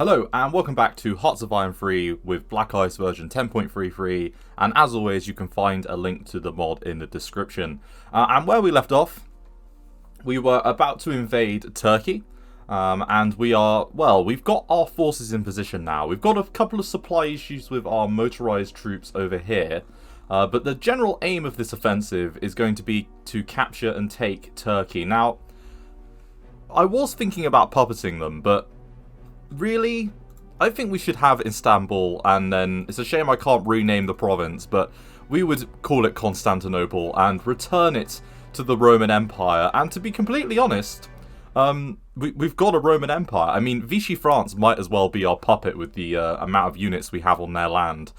Hello and welcome back to Hearts of Iron 3 with Black Ice version 10.33, and as always you can find a link to the mod in the description. And where we left off, we were about to invade Turkey, and we've got our forces in position now. We've got a couple of supply issues with our motorized troops over here, but the general aim of this offensive is going to be to capture and take Turkey. Now, I was thinking about puppeting them, but really, I think we should have Istanbul, and then it's a shame I can't rename the province, but we would call it Constantinople and return it to the Roman Empire. And to be completely honest, we've got a Roman Empire. I mean, Vichy France might as well be our puppet with the amount of units we have on their land.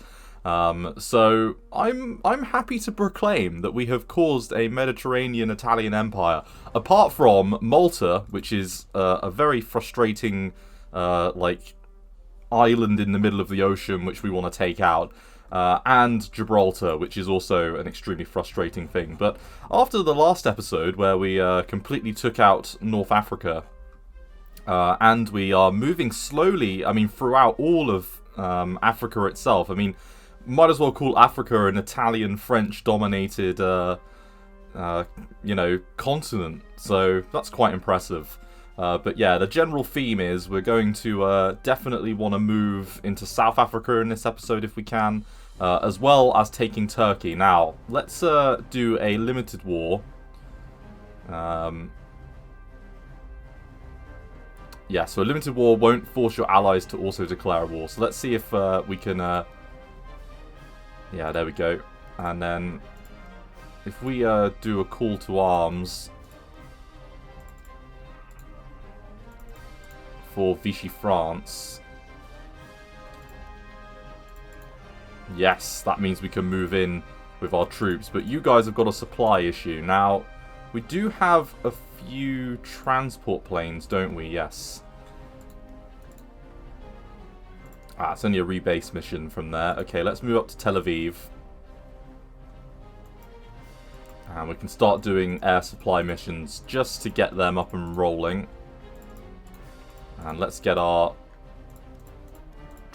So I'm happy to proclaim that we have caused a Mediterranean Italian empire, apart from Malta, which is a very frustrating island in the middle of the ocean which we want to take out, and Gibraltar, which is also an extremely frustrating thing. But after the last episode where we completely took out North Africa, and we are moving slowly, I mean, throughout all of Africa itself. I mean, might as well call Africa an Italian, French-dominated, continent. So that's quite impressive. But yeah, the general theme is we're going to definitely want to move into South Africa in this episode if we can, as well as taking Turkey. Now, let's do a limited war. Yeah, so a limited war won't force your allies to also declare a war. So let's see if we can... yeah, there we go. And then if we do a call to arms for Vichy France. Yes, that means we can move in with our troops, but you guys have got a supply issue. Now, we do have a few transport planes, don't we? Yes. It's only a rebase mission from there. Okay, let's move up to Tel Aviv. And we can start doing air supply missions just to get them up and rolling. And let's get our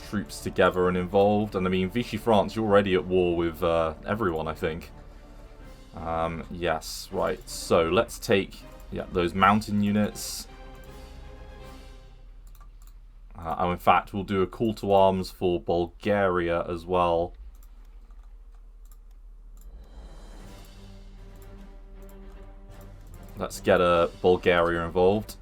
troops together and involved. And I mean, Vichy France, you're already at war with everyone, I think. Yes, right. So let's take those mountain units. And in fact, we'll do a call to arms for Bulgaria as well. Let's get Bulgaria involved.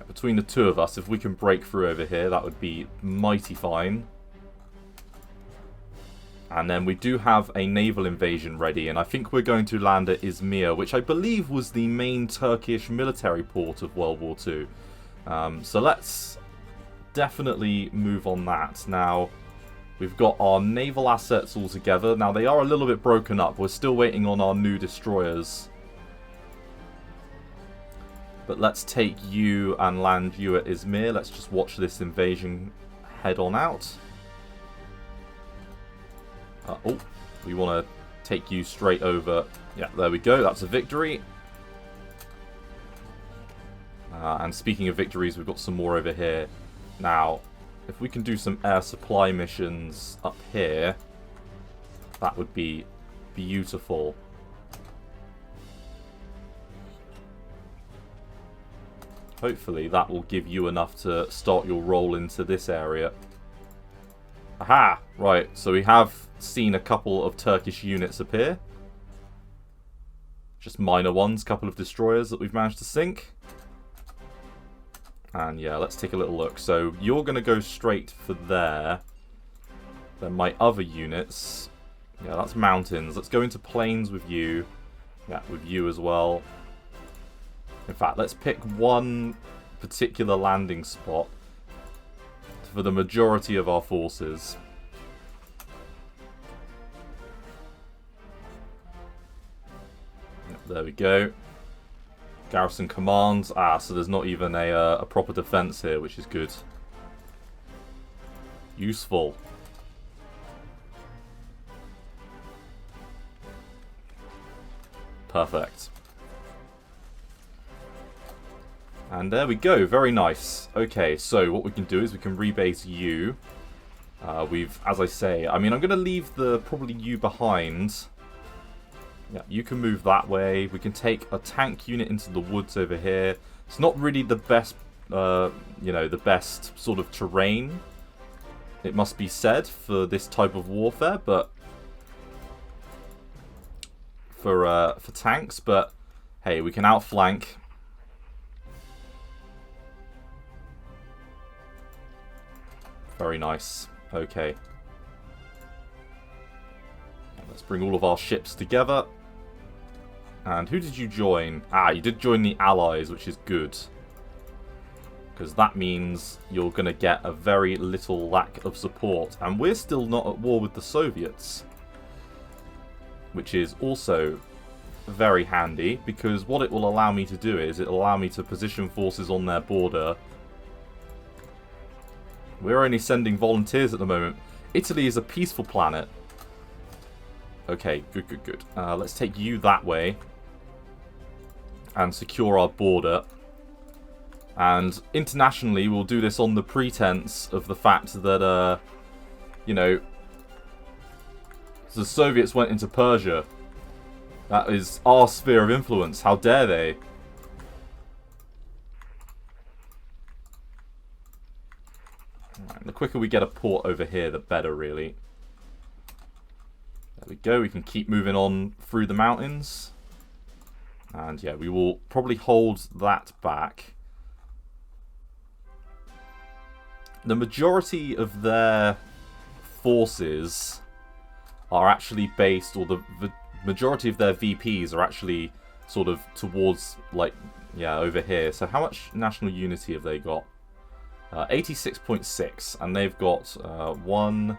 Between the two of us, if we can break through over here, that would be mighty fine. And then we do have a naval invasion ready, and I think we're going to land at Izmir, which I believe was the main Turkish military port of World War II. So let's definitely move on that. Now, we've got our naval assets all together. Now, they are a little bit broken up. We're still waiting on our new destroyers. But let's take you and land you at Izmir. Let's just watch this invasion head on out. We want to take you straight over. Yeah, there we go. That's a victory. And speaking of victories, we've got some more over here. Now, if we can do some air supply missions up here, that would be beautiful. Hopefully that will give you enough to start your roll into this area. Aha! Right, so we have seen a couple of Turkish units appear. Just minor ones, couple of destroyers that we've managed to sink. And yeah, let's take a little look. So you're going to go straight for there. Then my other units... Yeah, that's mountains. Let's go into plains with you. Yeah, with you as well. In fact, let's pick one particular landing spot for the majority of our forces. There we go. Garrison commands. So there's not even a proper defense here, which is good. Useful. Perfect. And there we go. Very nice. Okay, so what we can do is we can rebase you. As I say, I mean, I'm going to leave probably you behind. Yeah, you can move that way. We can take a tank unit into the woods over here. It's not really the best, the best sort of terrain, it must be said, for this type of warfare, but for tanks. But hey, we can outflank. Very nice. Okay. Let's bring all of our ships together. And who did you join? Ah, you did join the Allies, which is good. Because that means you're going to get a very little lack of support. And we're still not at war with the Soviets. Which is also very handy, because what it will allow me to do is it'll allow me to position forces on their border. We're only sending volunteers at the moment. Italy is a peaceful planet. Okay, good, good, good. Let's take you that way. And secure our border. And internationally, we'll do this on the pretense of the fact that, the Soviets went into Persia. That is our sphere of influence. How dare they? Right, the quicker we get a port over here, the better, really. There we go. We can keep moving on through the mountains. And yeah, we will probably hold that back. The majority of their forces are actually based, or the majority of their VPs are actually sort of towards, like, yeah, over here. So how much national unity have they got? 86.6, and they've got 1,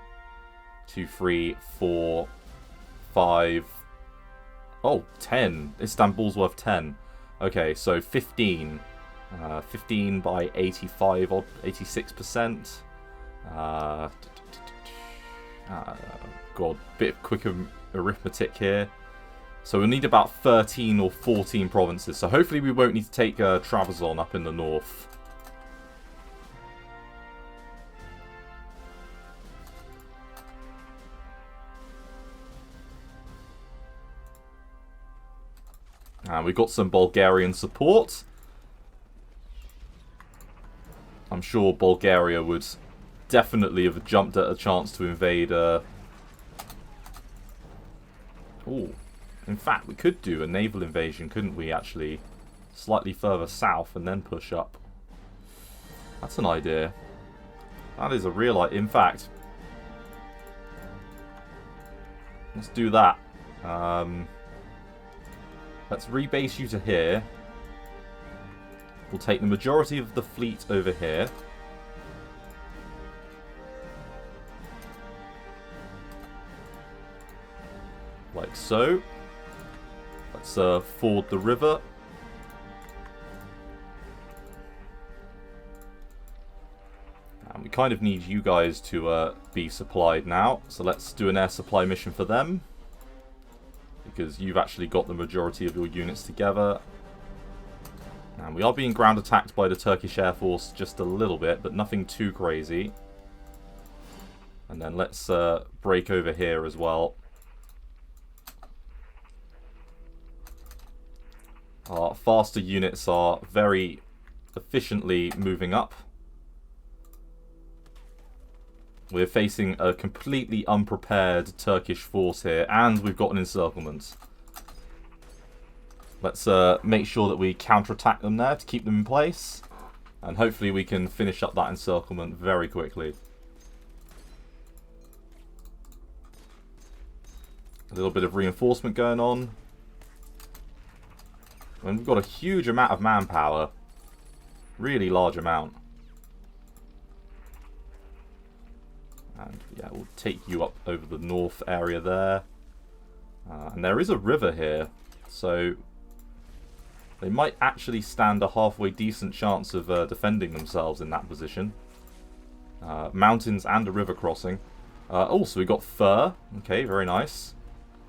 2, 3, 4, 5. Oh, 10. Istanbul's worth 10. Okay, so 15. 15 by 85 or 86%. God, bit quicker arithmetic here. So we'll need about 13 or 14 provinces. So hopefully we won't need to take Trabzon up in the north. And we've got some Bulgarian support. I'm sure Bulgaria would definitely have jumped at a chance to invade. Oh, in fact, we could do a naval invasion, couldn't we, actually? Slightly further south and then push up. That's an idea. That is a real idea. In fact, let's do that. Let's rebase you to here. We'll take the majority of the fleet over here. Like so. Let's ford the river. And we kind of need you guys to be supplied now. So let's do an air supply mission for them. Because you've actually got the majority of your units together. And we are being ground attacked by the Turkish Air Force just a little bit, but nothing too crazy. And then let's break over here as well. Our faster units are very efficiently moving up. We're facing a completely unprepared Turkish force here, and we've got an encirclement. Let's make sure that we counterattack them there to keep them in place. And hopefully we can finish up that encirclement very quickly. A little bit of reinforcement going on. And we've got a huge amount of manpower. Really large amount. And yeah, we'll take you up over the north area there. And there is a river here. So they might actually stand a halfway decent chance of defending themselves in that position. Mountains and a river crossing. Also, we got fur. Okay, very nice.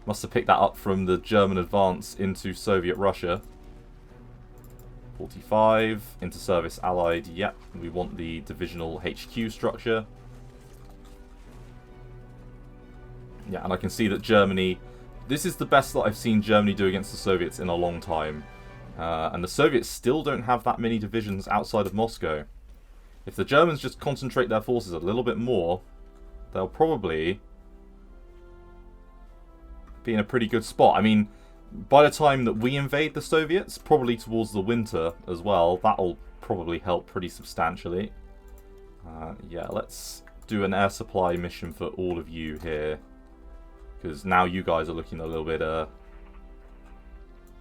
Must have picked that up from the German advance into Soviet Russia. 45, into service allied, yep. We want the divisional HQ structure. Yeah, and I can see that Germany... This is the best that I've seen Germany do against the Soviets in a long time. And the Soviets still don't have that many divisions outside of Moscow. If the Germans just concentrate their forces a little bit more, they'll probably be in a pretty good spot. I mean, by the time that we invade the Soviets, probably towards the winter as well, that'll probably help pretty substantially. Yeah, let's do an air supply mission for all of you here. Because now you guys are looking a little bit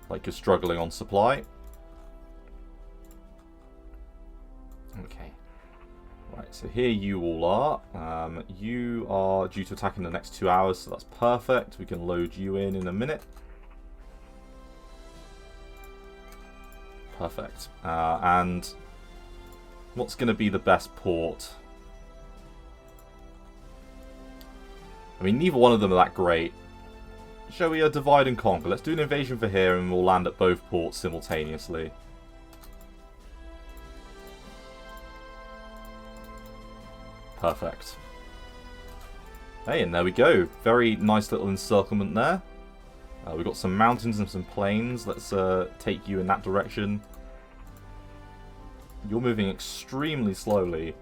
like you're struggling on supply. Okay. Right, so here you all are. You are due to attack in the next 2 hours, so that's perfect. We can load you in a minute. Perfect. And what's going to be the best port? I mean, neither one of them are that great. Shall we divide and conquer? Let's do an invasion for here and we'll land at both ports simultaneously. Perfect. Hey, and there we go. Very nice little encirclement there. We've got some mountains and some plains. Let's take you in that direction. You're moving extremely slowly.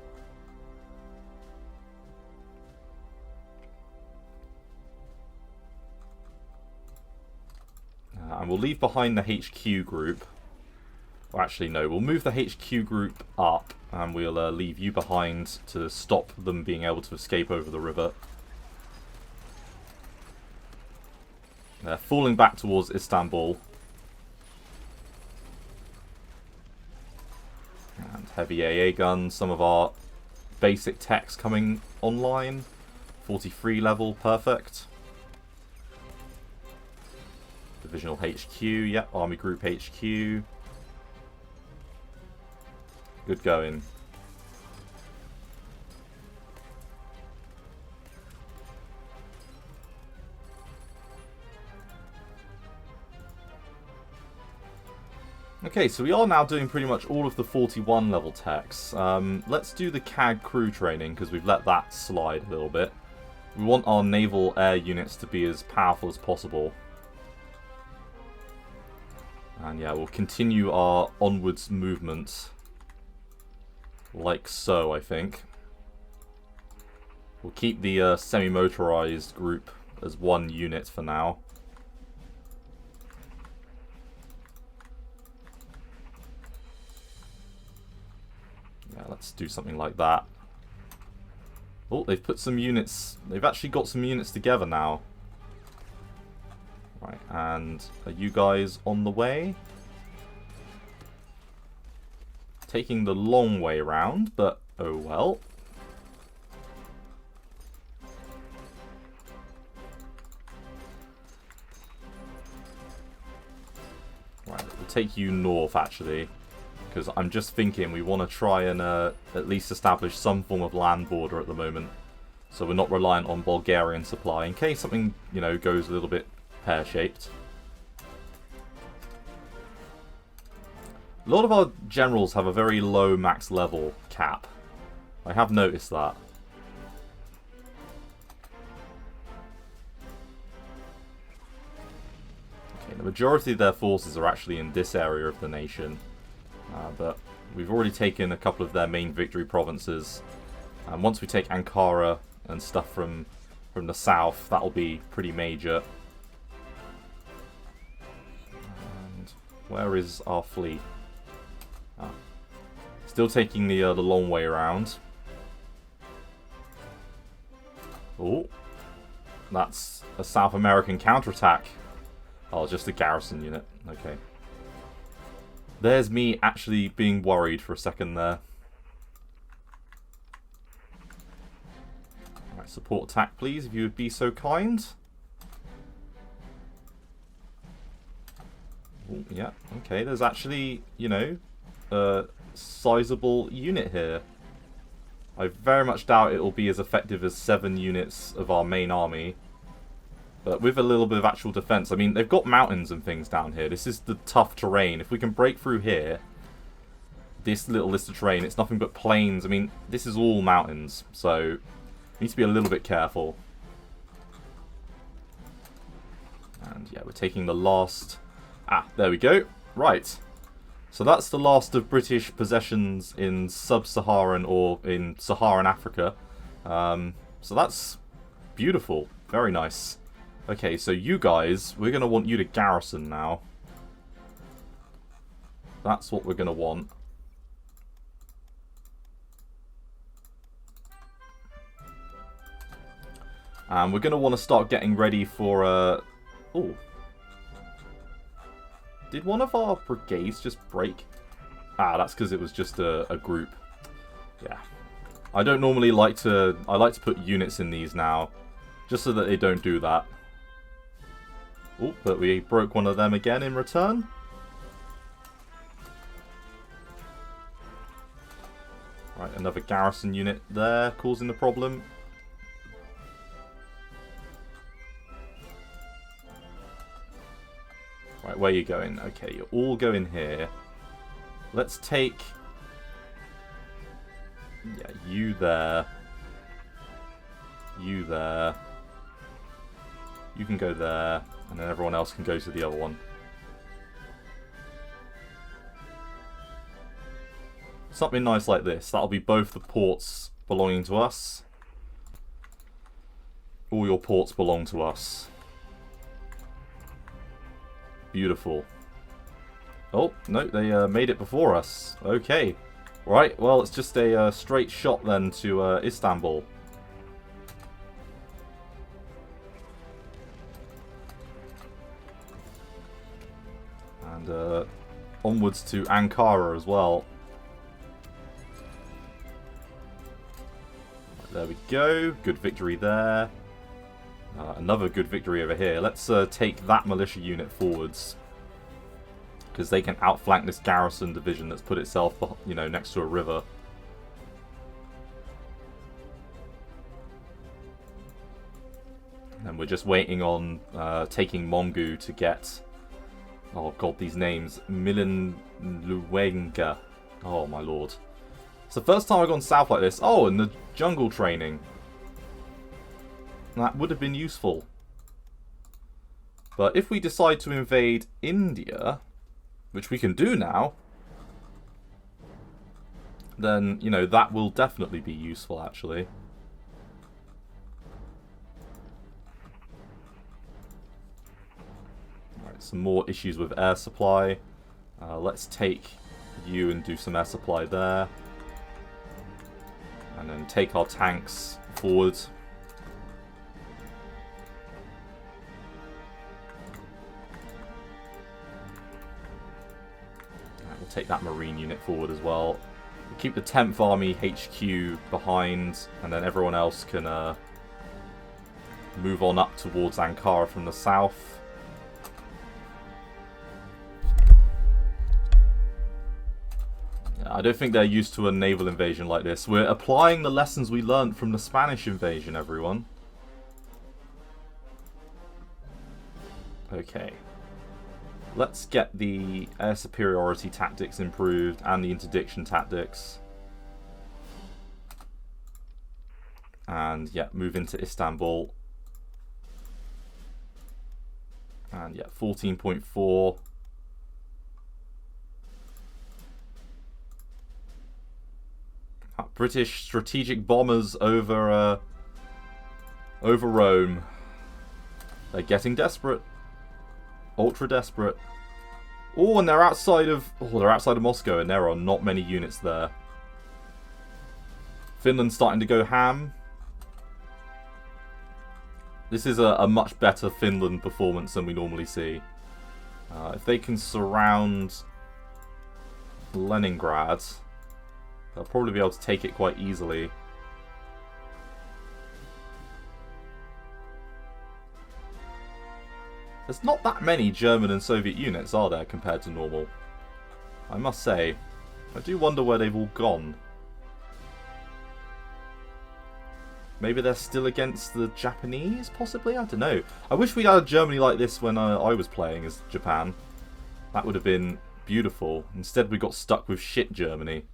And we'll leave behind the HQ group. Or actually, no, we'll move the HQ group up. And we'll leave you behind to stop them being able to escape over the river. They're falling back towards Istanbul. And heavy AA guns. Some of our basic techs coming online. 43 level, perfect. Divisional HQ, yep, Army Group HQ. Good going. Okay, so we are now doing pretty much all of the 41 level techs. Let's do the CAG crew training, because we've let that slide a little bit. We want our naval air units to be as powerful as possible. And yeah, we'll continue our onwards movement. Like so, I think. We'll keep the semi-motorized group as one unit for now. Yeah, let's do something like that. Oh, they've put some units... They've actually got some units together now. Right, and are you guys on the way? Taking the long way round, but oh well. Right, we'll take you north actually, because I'm just thinking we want to try and at least establish some form of land border at the moment, so we're not reliant on Bulgarian supply in case something, you know, goes a little bit pear-shaped. A lot of our generals have a very low max level cap. I have noticed that. Okay, the majority of their forces are actually in this area of the nation. But we've already taken a couple of their main victory provinces. And once we take Ankara and stuff from the south, that'll be pretty major. Where is our fleet? Ah. Still taking the long way around. Oh, that's a South American counterattack. Oh, just a garrison unit. Okay. There's me actually being worried for a second there. Alright, support attack please, if you would be so kind. Ooh, yeah, okay, there's actually, you know, a sizable unit here. I very much doubt it will be as effective as 7 units of our main army. But with a little bit of actual defense, I mean, they've got mountains and things down here. This is the tough terrain. If we can break through here, this little list of terrain, it's nothing but plains. I mean, this is all mountains, so we need to be a little bit careful. And yeah, we're taking the last... Ah, there we go. Right. So that's the last of British possessions in sub-Saharan or in Saharan Africa. So that's beautiful. Very nice. Okay, so you guys, we're going to want you to garrison now. That's what we're going to want. And we're going to want to start getting ready for... Oh. Did one of our brigades just break? Ah, that's because it was just a group. Yeah. I don't normally like to... I like to put units in these now, just so that they don't do that. Oh, but we broke one of them again in return. Right, another garrison unit there, causing the problem. Right, where are you going? Okay, you're all going here. Let's take... Yeah, you there. You there. You can go there. And then everyone else can go to the other one. Something nice like this. That'll be both the ports belonging to us. All your ports belong to us. Beautiful. Oh, no, they made it before us. Okay. Right, well, it's just a straight shot then to Istanbul. And onwards to Ankara as well. There we go. Good victory there. Another good victory over here. Let's take that militia unit forwards, because they can outflank this garrison division that's put itself, you know, next to a river. And we're just waiting on taking Mongu to get... Oh god, these names. Milinluwenga. Oh my lord. It's the first time I've gone south like this. Oh, and the jungle training. That would have been useful. But if we decide to invade India, which we can do now, then, you know, that will definitely be useful, actually. Alright, some more issues with air supply. Let's take you and do some air supply there. And then take our tanks forward. We'll take that marine unit forward as well. We'll keep the 10th Army HQ behind, and then everyone else can move on up towards Ankara from the south. I don't think they're used to a naval invasion like this. We're applying the lessons we learned from the Spanish invasion, everyone. Okay. Let's get the air superiority tactics improved and the interdiction tactics. And yeah, move into Istanbul. And yeah, 14.4. British strategic bombers over Rome. They're getting desperate. Ultra desperate. Oh, and they're outside of Moscow, and there are not many units there. Finland's starting to go ham. This is a much better Finland performance than we normally see. If they can surround Leningrad, they'll probably be able to take it quite easily. There's not that many German and Soviet units, are there, compared to normal? I must say. I do wonder where they've all gone. Maybe they're still against the Japanese, possibly? I don't know. I wish we'd had Germany like this when I was playing as Japan. That would have been beautiful. Instead, we got stuck with shit Germany.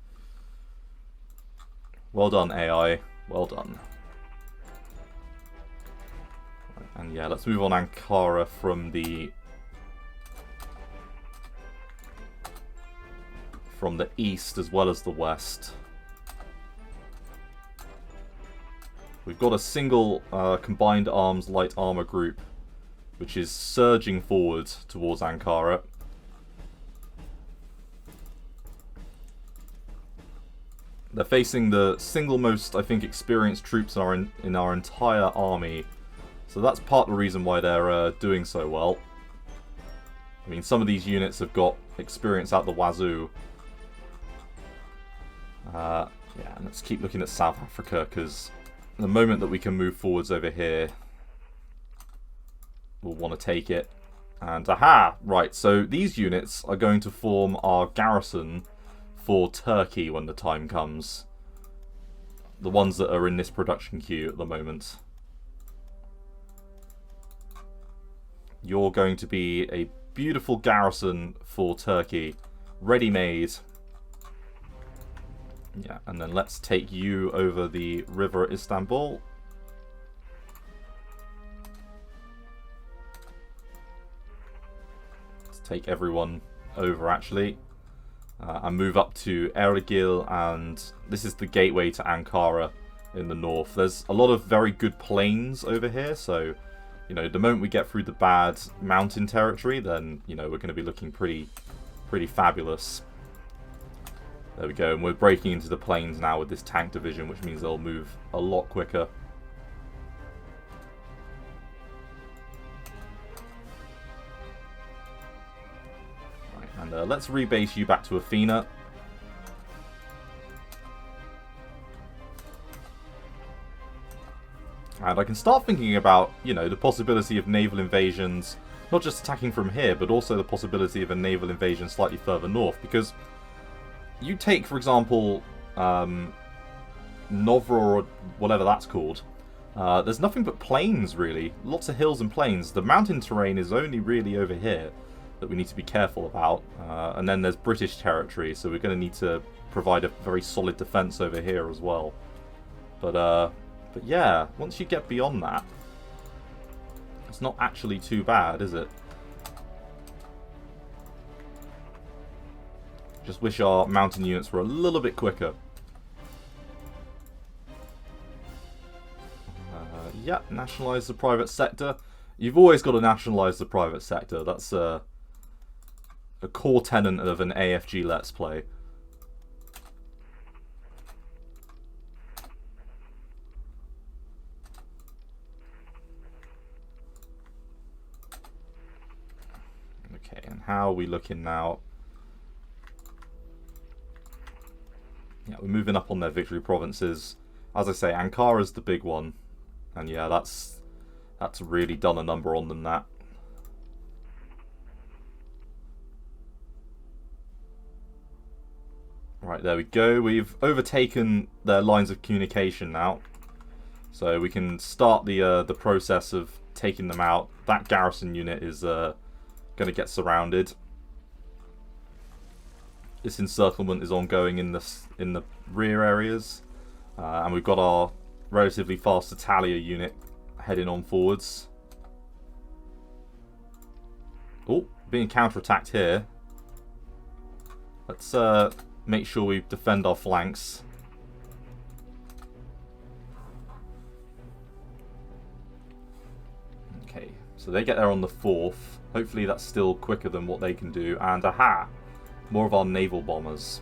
Well done, AI. Well done. And yeah, let's move on Ankara from the east as well as the west. We've got a single combined arms light armor group which is surging forward towards Ankara. They're facing the single most, I think, experienced troops in our entire army. So that's part of the reason why they're doing so well. I mean, some of these units have got experience out the wazoo. Yeah, let's keep looking at South Africa, because the moment that we can move forwards over here, we'll want to take it. And aha! Right, so these units are going to form our garrison for Turkey when the time comes. The ones that are in this production queue at the moment. You're going to be a beautiful garrison for Turkey. Ready-made. Yeah, and then let's take you over the river at Istanbul. Let's take everyone over, actually. And move up to Ergil, and this is the gateway to Ankara in the north. There's a lot of very good plains over here, so, you know, the moment we get through the bad mountain territory, then, you know, we're going to be looking pretty fabulous. There we go, and we're breaking into the plains now with this tank division, which means they'll move a lot quicker. Right, and let's rebase you back to Athena. And I can start thinking about, you know, the possibility of naval invasions, not just attacking from here, but also the possibility of a naval invasion slightly further north, because you take, for example, Novra or whatever that's called. There's nothing but plains, really. Lots of hills and plains. The mountain terrain is only really over here that we need to be careful about. And then there's British territory, so we're going to need to provide a very solid defense over here as well. But yeah, once you get beyond that, it's not actually too bad, is it? Just wish our mountain units were a little bit quicker. Yeah, nationalise the private sector. You've always got to nationalise the private sector. That's a core tenet of an AFG Let's Play. Okay, and how are we looking now? Yeah, we're moving up on their victory provinces. As I say, Ankara's the big one. And yeah, that's really done a number on them, that. Right, there we go. We've overtaken their lines of communication now. So we can start the process of taking them out. That garrison unit is going to get surrounded. This encirclement is ongoing in the rear areas, and we've got our relatively fast Italia unit heading on forwards. Oh, being counterattacked here. Let's make sure we defend our flanks. Okay, so they get there on the 4th. Hopefully that's still quicker than what they can do. And aha! More of our naval bombers.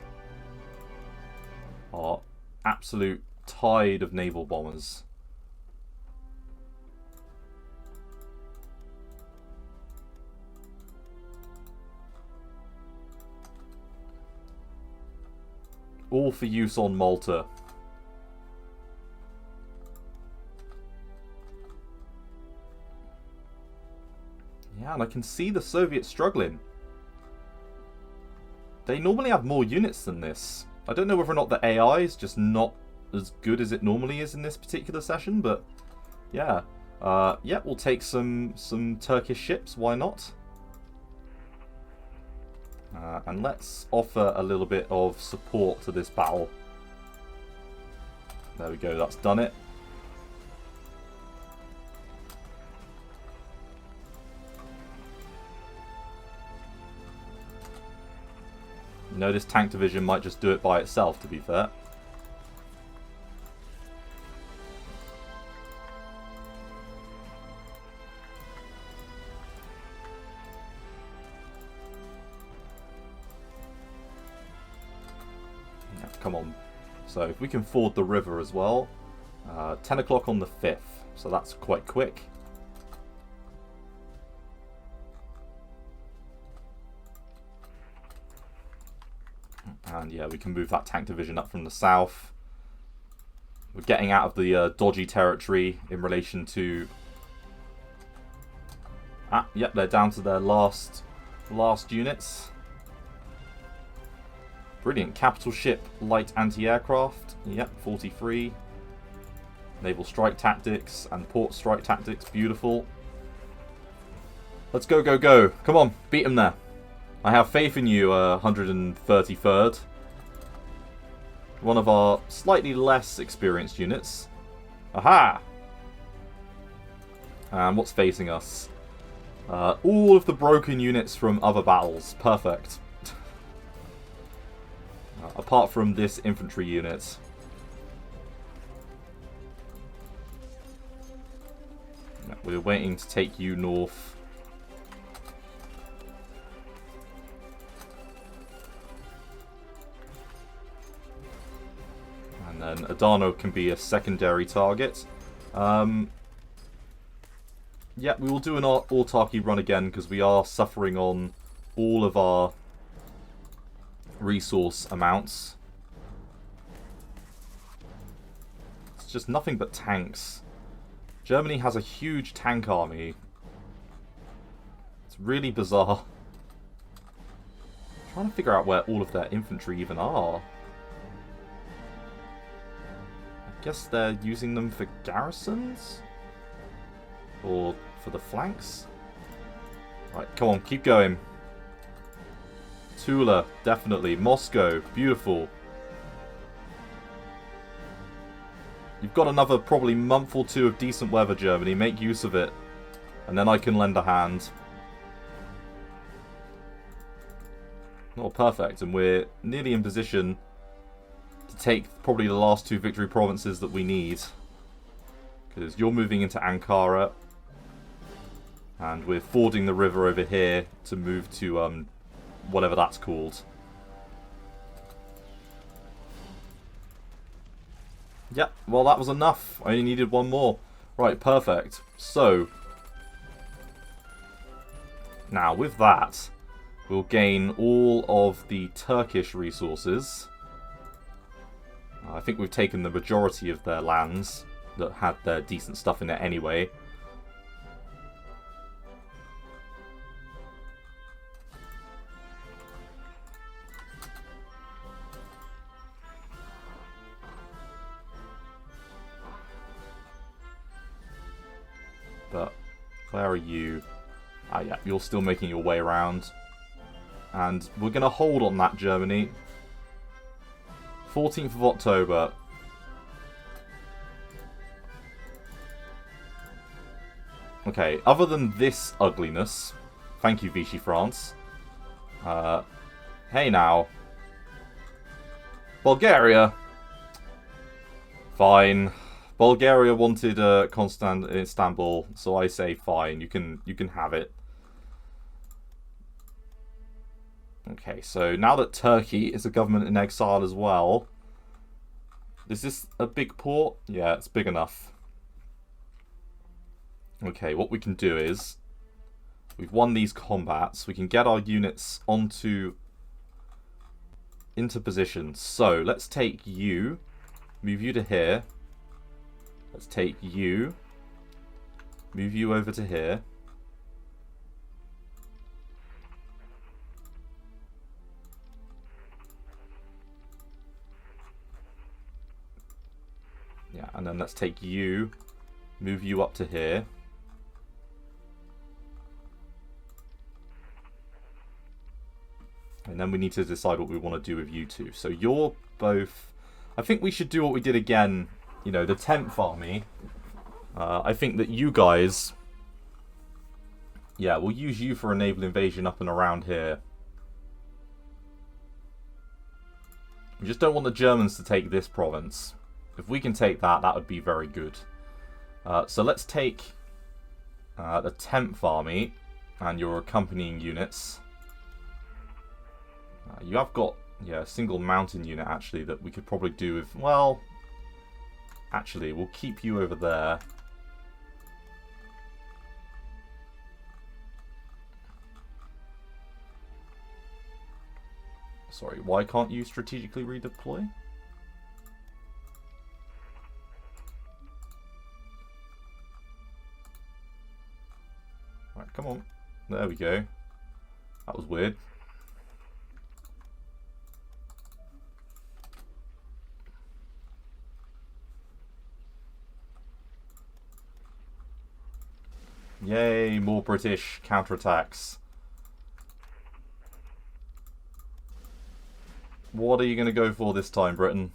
Our absolute tide of naval bombers. All for use on Malta. Yeah, and I can see the Soviets struggling. They normally have more units than this. I don't know whether or not the AI is just not as good as it normally is in this particular session, but yeah. Yeah, we'll take some Turkish ships, why not? And let's offer a little bit of support to this battle. There we go, that's done it. You know, this tank division might just do it by itself, to be fair. Come on. So if we can ford the river as well. 10 o'clock on the 5th. So that's quite quick. And yeah, we can move that tank division up from the south. We're getting out of the dodgy territory in relation to... Yep, they're down to their last units. Brilliant. Capital ship, light anti-aircraft. Yep, 43. Naval strike tactics and port strike tactics. Beautiful. Let's go, go, go. Come on, beat them there. I have faith in you, 133rd. One of our slightly less experienced units. Aha! And what's facing us? All of the broken units from other battles. Perfect. Apart from this infantry unit. We're waiting to take you north. And then Adano can be a secondary target. Yeah, we will do an autarky run again because we are suffering on all of our resource amounts. It's just nothing but tanks. Germany has a huge tank army. It's really bizarre. I'm trying to figure out where all of their infantry even are. I guess they're using them for garrisons? Or for the flanks? Right, come on, keep going. Tula, definitely. Moscow, beautiful. You've got another probably month or two of decent weather, Germany. Make use of it. And then I can lend a hand. Oh, perfect. And we're nearly in position to take probably the last two victory provinces that we need. Because you're moving into Ankara. And we're fording the river over here to move to whatever that's called. Yep, well that was enough. I only needed one more. Right, perfect. So, now with that, we'll gain all of the Turkish resources. I think we've taken the majority of their lands that had their decent stuff in it anyway. But where are you? Ah, yeah, you're still making your way around. And we're going to hold on that, Germany. 14th of October. Okay, other than this ugliness, thank you, Vichy France. Hey now. Bulgaria. Fine. Bulgaria wanted Istanbul, so I say fine. You can have it. Okay, so now that Turkey is a government in exile as well, is this a big port? Yeah, it's big enough. Okay, what we can do is, we've won these combats. We can get our units into position. So let's take you, move you to here. Let's take you, move you over to here. And then let's take you, move you up to here. And then we need to decide what we want to do with you two. So you're both... I think we should do what we did again, you know, the 10th army. I think that you guys... Yeah, we'll use you for a naval invasion up and around here. We just don't want the Germans to take this province. If we can take that, that would be very good. So let's take the 10th army and your accompanying units. You have got, yeah, a single mountain unit, actually, that we could probably do with... Well, actually, we'll keep you over there. Sorry, why can't you strategically redeploy? Right, come on. There we go. That was weird. Yay, more British counterattacks. What are you going to go for this time, Britain?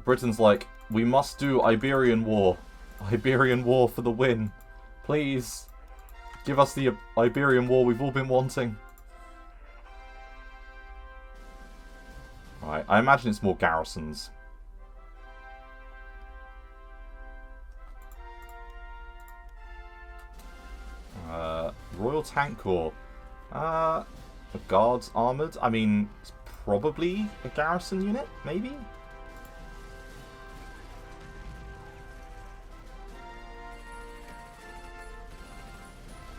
Britain's like, we must do Iberian War. Iberian War for the win. Please, give us the Iberian War we've all been wanting. Right, I imagine it's more garrisons. Royal Tank Corps. The Guards Armoured. I mean, it's probably a garrison unit, maybe?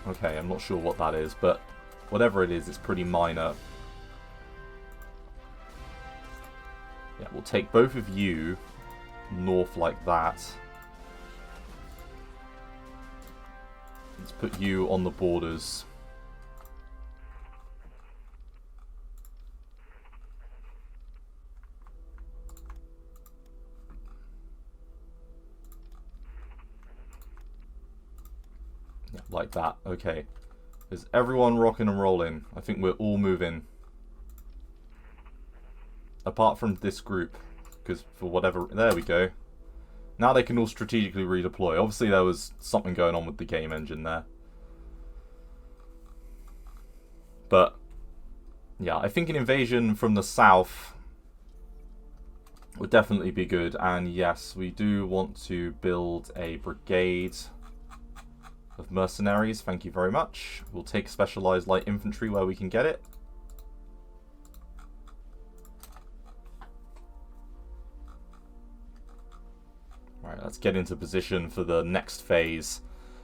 Okay, I'm not sure what that is, but whatever it is, it's pretty minor. Yeah, we'll take both of you north like that. Let's put you on the borders. Yeah, like that. Okay. Is everyone rocking and rolling? I think we're all moving. Apart from this group. Because for whatever... There we go. Now they can all strategically redeploy. Obviously there was something going on with the game engine there. But, yeah, I think an invasion from the south would definitely be good. And yes, we do want to build a brigade of mercenaries. Thank you very much. We'll take specialized light infantry where we can get it. Right, let's get into position for the next phase.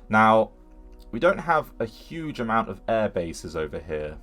Now, we don't have a huge amount of air bases over here.